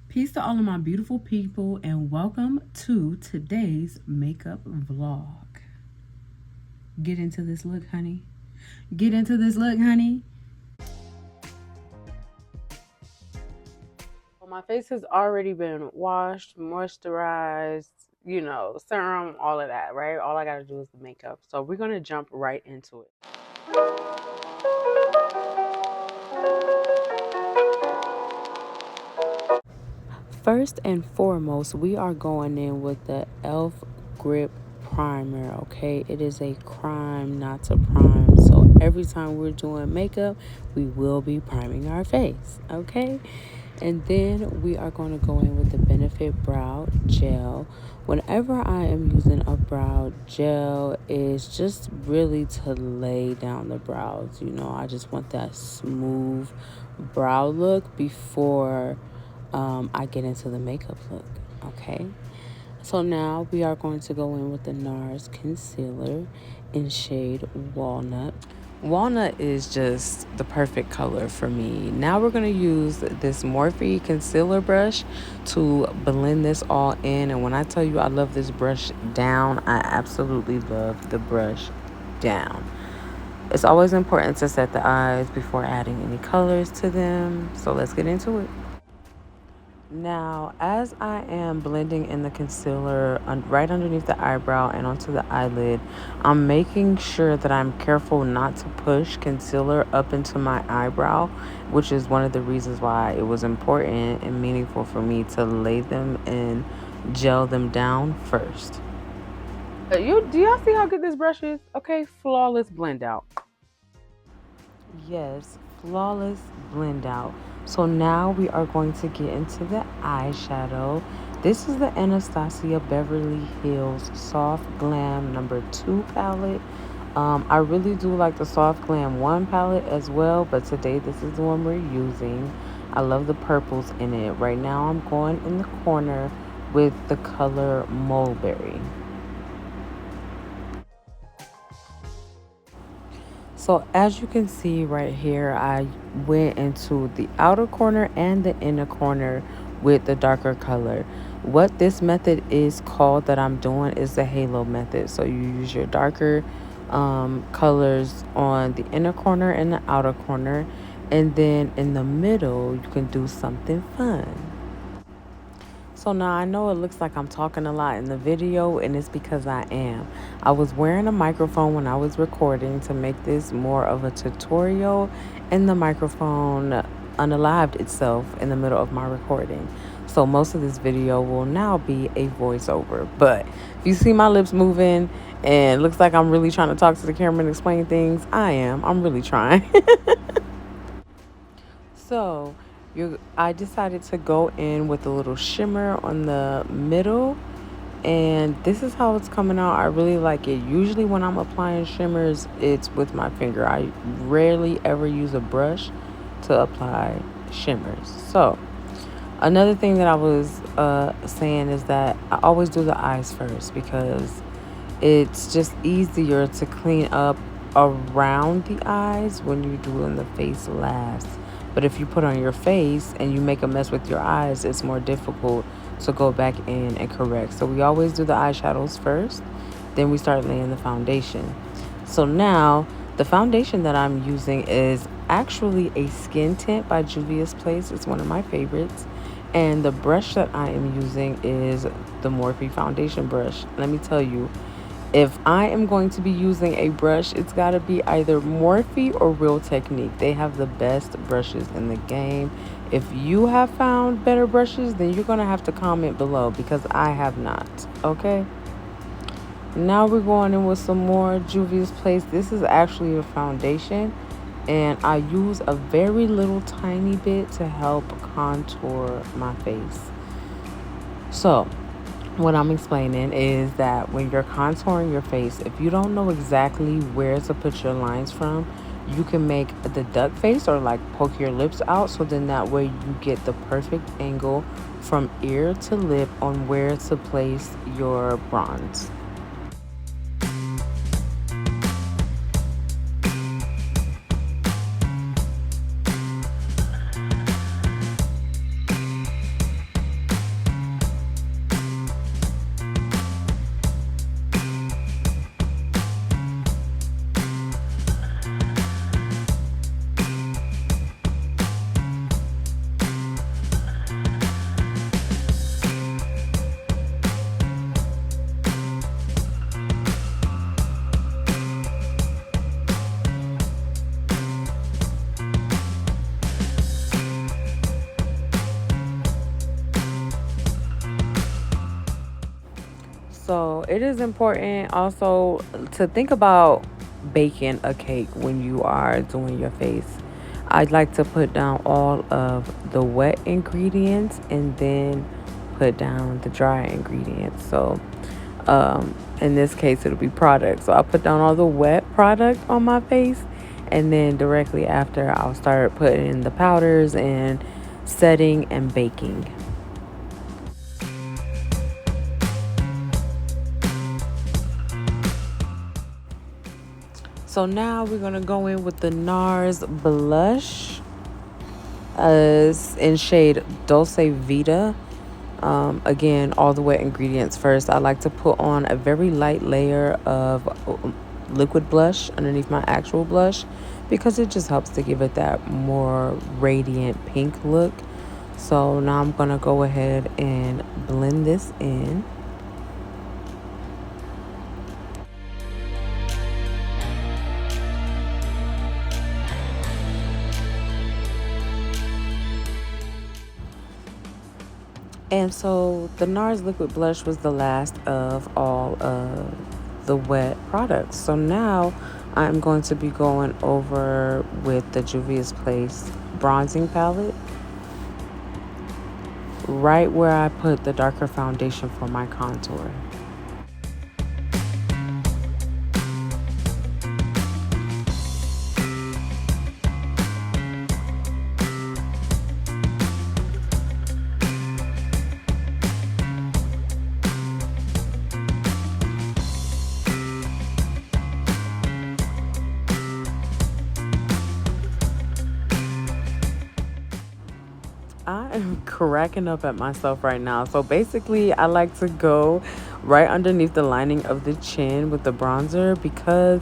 Peace to all of my beautiful people, and welcome to today's makeup vlog. Get into this look, honey. Get into this look, honey. Well, my face has already been washed, moisturized, serum, all of that, right? All I gotta do is the makeup. So we're gonna jump right into it. First and foremost, we are going in with the e.l.f. Grip Primer, okay? It is a crime not to prime. So every time we're doing makeup, we will be priming our face, okay? And then we are going to go in with the Benefit Brow Gel. Whenever I am using a brow gel, it's just really to lay down the brows. I just want that smooth brow look before I get into the makeup look, okay? So now we are going to go in with the NARS Concealer in shade Walnut. Walnut is just the perfect color for me. Now we're going to use this Morphe concealer brush to blend this all in. And when I tell you I love this brush down, I absolutely love the brush down. It's always important to set the eyes before adding any colors to them. So let's get into it. Now, as I am blending in the concealer right underneath the eyebrow and onto the eyelid, I'm making sure that I'm careful not to push concealer up into my eyebrow, which is one of the reasons why it was important and meaningful for me to lay them and gel them down first. Do y'all see how good this brush is? Okay, flawless blend out. Yes, flawless blend out. So now we are going to get into the eyeshadow. This is the Anastasia Beverly Hills Soft Glam number 2 palette. I really do like the Soft Glam 1 palette as well, but today this is the one we're using. I love the purples in it. Right now I'm going in the corner with the color Mulberry. So as you can see right here, I went into the outer corner and the inner corner with the darker color. What this method is called that I'm doing is the halo method. So you use your darker colors on the inner corner and the outer corner. And then in the middle, you can do something fun. So now I know it looks like I'm talking a lot in the video, and it's because I am. I was wearing a microphone when I was recording to make this more of a tutorial, and the microphone unalived itself in the middle of my recording. So most of this video will now be a voiceover. But if you see my lips moving and it looks like I'm really trying to talk to the camera and explain things, I'm really trying. So I decided to go in with a little shimmer on the middle, and this is how it's coming out. I really like it. Usually when I'm applying shimmers, it's with my finger. I rarely ever use a brush to apply shimmers. So another thing that I was saying is that I always do the eyes first because it's just easier to clean up around the eyes when you're doing the face last. But if you put on your face and you make a mess with your eyes, it's more difficult to go back in and correct. So we always do the eyeshadows first, then we start laying the foundation. So now the foundation that I'm using is actually a Skin Tint by Juvia's Place. It's one of my favorites. And the brush that I am using is the Morphe foundation brush. Let me tell you, if I am going to be using a brush, it's got to be either Morphe or Real Technique. They have the best brushes in the game. If you have found better brushes, then you're going to have to comment below because I have not, okay? Now we're going in with some more Juvia's Place. This is actually a foundation, and I use a very little tiny bit to help contour my face. So what I'm explaining is that when you're contouring your face, if you don't know exactly where to put your lines from, you can make the duck face or like poke your lips out, so then that way you get the perfect angle from ear to lip on where to place your bronze. So it is important also to think about baking a cake when you are doing your face. I'd like to put down all of the wet ingredients and then put down the dry ingredients. So in this case, it'll be product. So I'll put down all the wet product on my face, and then directly after, I'll start putting in the powders and setting and baking. So now we're gonna go in with the NARS blush, in shade Dulce Vita. Again, all the wet ingredients first. I like to put on a very light layer of liquid blush underneath my actual blush because it just helps to give it that more radiant pink look. So now I'm gonna go ahead and blend this in. And so the NARS liquid blush was the last of all of the wet products. So now I'm going to be going over with the Juvia's Place bronzing palette right where I put the darker foundation for my contour. I am cracking up at myself right now. So basically, I like to go right underneath the lining of the chin with the bronzer because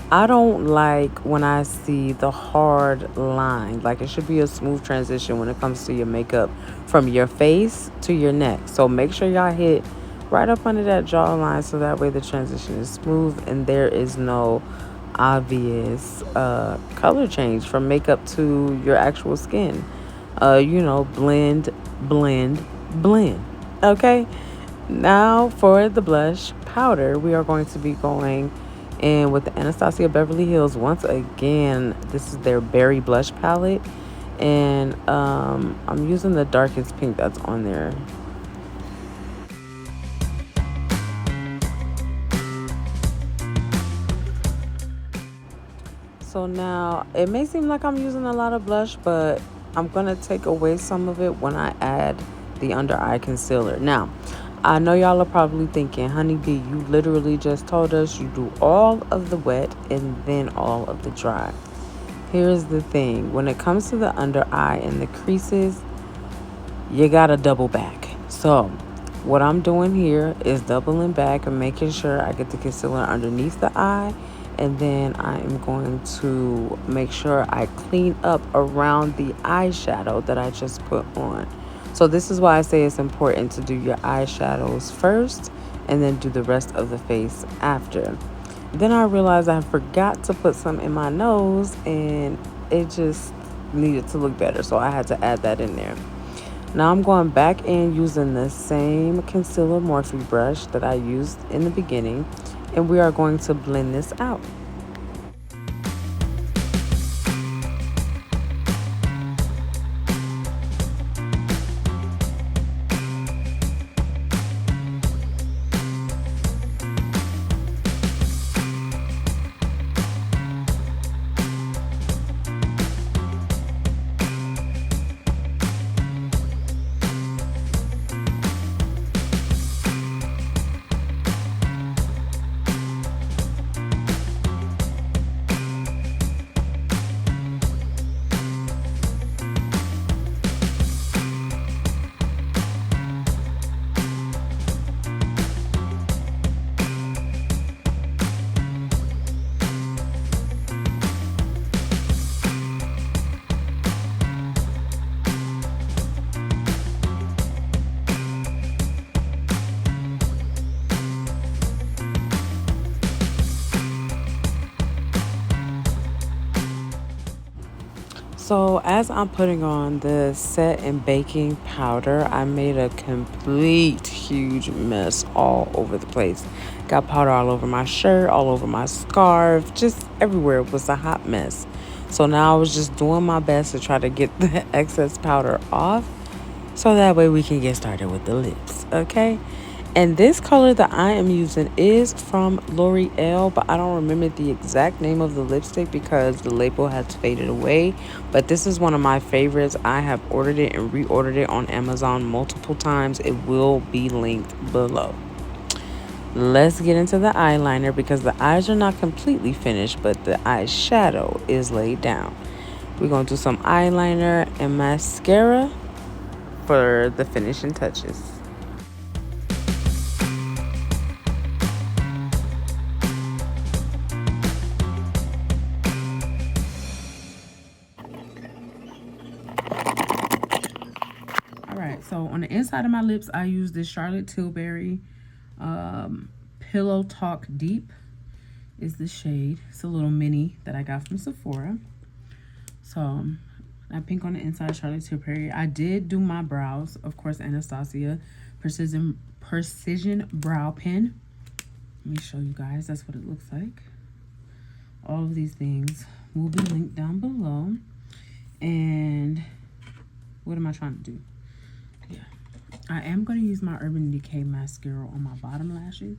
I don't like when I see the hard line. Like, it should be a smooth transition when it comes to your makeup from your face to your neck. So make sure y'all hit right up under that jawline so that way the transition is smooth and there is no obvious color change from makeup to your actual skin. Blend, blend, blend. Okay. Now for the blush powder, we are going to be going in with the Anastasia Beverly Hills. Once again, this is their berry blush palette. And I'm using the darkest pink that's on there. So now it may seem like I'm using a lot of blush, but I'm going to take away some of it when I add the under eye concealer. Now, I know y'all are probably thinking, Honeybee, you literally just told us you do all of the wet and then all of the dry. Here's the thing. When it comes to the under eye and the creases, you got to double back. So what I'm doing here is doubling back and making sure I get the concealer underneath the eye. And then I am going to make sure I clean up around the eyeshadow that I just put on. So this is why I say it's important to do your eyeshadows first and then do the rest of the face after. Then I realized I forgot to put some in my nose and it just needed to look better. So I had to add that in there. Now I'm going back in using the same concealer Morphe brush that I used in the beginning. And we are going to blend this out. So as I'm putting on the set and baking powder, I made a complete huge mess all over the place. Got powder all over my shirt, all over my scarf, just everywhere. It was a hot mess. So now I was just doing my best to try to get the excess powder off so that way we can get started with the lips, okay? And this color that I am using is from L'Oreal, but I don't remember the exact name of the lipstick because the label has faded away. But this is one of my favorites. I have ordered it and reordered it on Amazon multiple times. It will be linked below. Let's get into the eyeliner because the eyes are not completely finished, but the eyeshadow is laid down. We're going to do some eyeliner and mascara for the finishing touches. All right, so on the inside of my lips, I use this Charlotte Tilbury Pillow Talk Deep is the shade. It's a little mini that I got from Sephora. So that pink on the inside, Charlotte Tilbury. I did do my brows, of course, Anastasia Precision Brow Pen. Let me show you guys. That's what it looks like. All of these things will be linked down below. And what am I trying to do? Yeah, I am going to use my Urban Decay mascara on my bottom lashes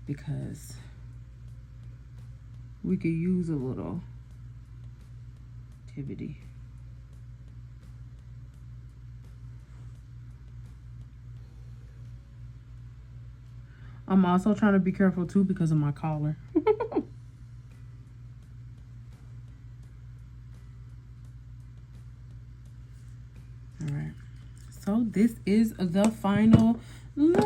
because we could use a little activity. I'm also trying to be careful too because of my collar. All right, so this is the final look.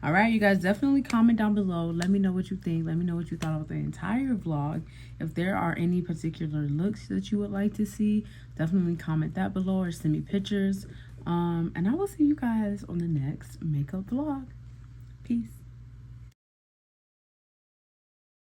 All right, you guys, definitely comment down below. Let me know what you think. Let me know what you thought of the entire vlog. If there are any particular looks that you would like to see, definitely comment that below or send me pictures. And I will see you guys on the next makeup vlog. Peace.